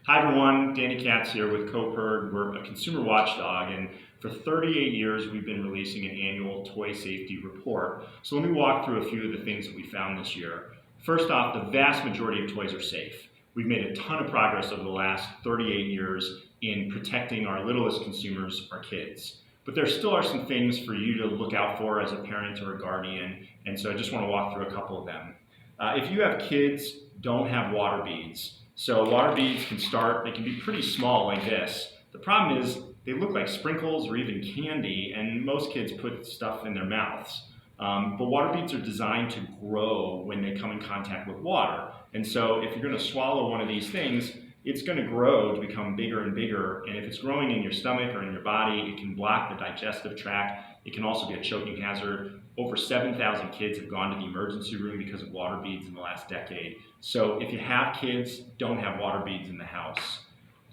Hi everyone, Danny Katz here with CoPIRG. We're a consumer watchdog, and for 38 years we've been releasing an annual toy safety report. So let me walk through a few of the things that we found this year. First off, the vast majority of toys are safe. We've made a ton of progress over the last 38 years in protecting our littlest consumers, our kids. But there still are some things for you to look out for as a parent or a guardian, and so I just want to walk through a couple of them. If you have kids, don't have water beads. So water beads they can be pretty small like this. The problem is they look like sprinkles or even candy, and most kids put stuff in their mouths. But water beads are designed to grow when they come in contact with water. And so if you're going to swallow one of these things, it's going to grow to become bigger and bigger. And if it's growing in your stomach or in your body, it can block the digestive tract. It can also be a choking hazard. Over 7,000 kids have gone to the emergency room because of water beads in the last decade. So if you have kids, don't have water beads in the house.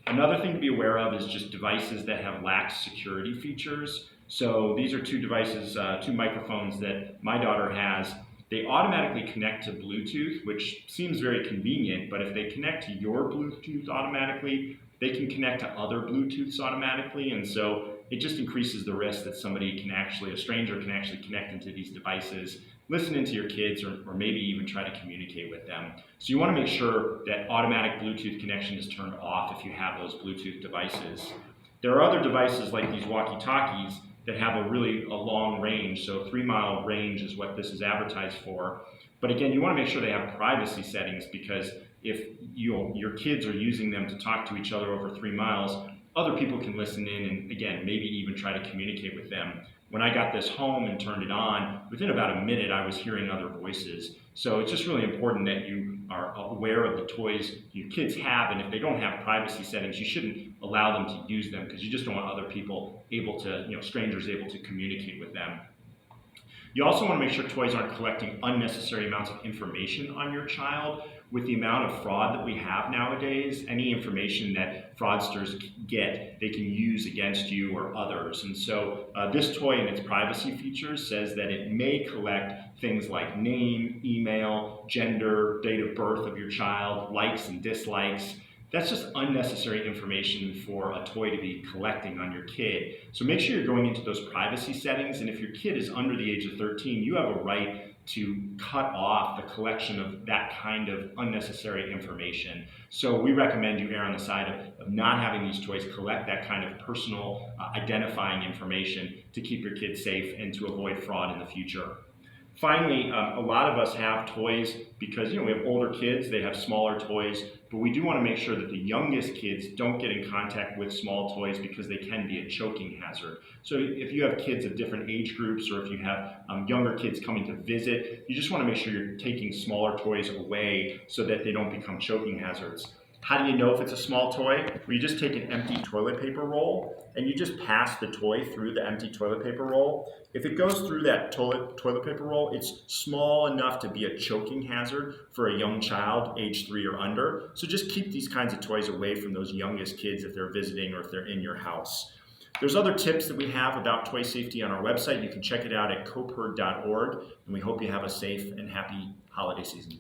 Another thing to be aware of is just devices that have lax security features. So these are two devices, two microphones that my daughter has. They automatically connect to Bluetooth, which seems very convenient, but if they connect to your Bluetooth automatically, they can connect to other Bluetooths automatically, and so it just increases the risk that a stranger can actually connect into these devices, listen into your kids, or maybe even try to communicate with them. So you want to make sure that automatic Bluetooth connection is turned off if you have those Bluetooth devices. There are other devices like these walkie-talkies that have a long range, so 3-mile range is what this is advertised for. But again, you want to make sure they have privacy settings, because if your kids are using them to talk to each other over 3 miles, other people can listen in and again, maybe even try to communicate with them. When I got this home and turned it on, within about a minute I was hearing other voices. So it's just really important that you are aware of the toys your kids have, and if they don't have privacy settings, you shouldn't allow them to use them, because you just don't want other people strangers able to communicate with them. You also want to make sure toys aren't collecting unnecessary amounts of information on your child. With the amount of fraud that we have nowadays, any information that fraudsters get, they can use against you or others. And so this toy and its privacy features says that it may collect things like name, email, gender, date of birth of your child, likes and dislikes. That's just unnecessary information for a toy to be collecting on your kid. So make sure you're going into those privacy settings, and if your kid is under the age of 13, you have a right to cut off the collection of that kind of unnecessary information. So we recommend you err on the side of not having these toys collect that kind of personal identifying information to keep your kids safe and to avoid fraud in the future. Finally, a lot of us have toys because we have older kids, they have smaller toys, but we do want to make sure that the youngest kids don't get in contact with small toys because they can be a choking hazard. So if you have kids of different age groups, or if you have younger kids coming to visit, you just want to make sure you're taking smaller toys away so that they don't become choking hazards. How do you know if it's a small toy? Well, you just take an empty toilet paper roll and you just pass the toy through the empty toilet paper roll. If it goes through that toilet paper roll, it's small enough to be a choking hazard for a young child, age 3 or under. So just keep these kinds of toys away from those youngest kids if they're visiting or if they're in your house. There's other tips that we have about toy safety on our website. You can check it out at copirg.org, and we hope you have a safe and happy holiday season.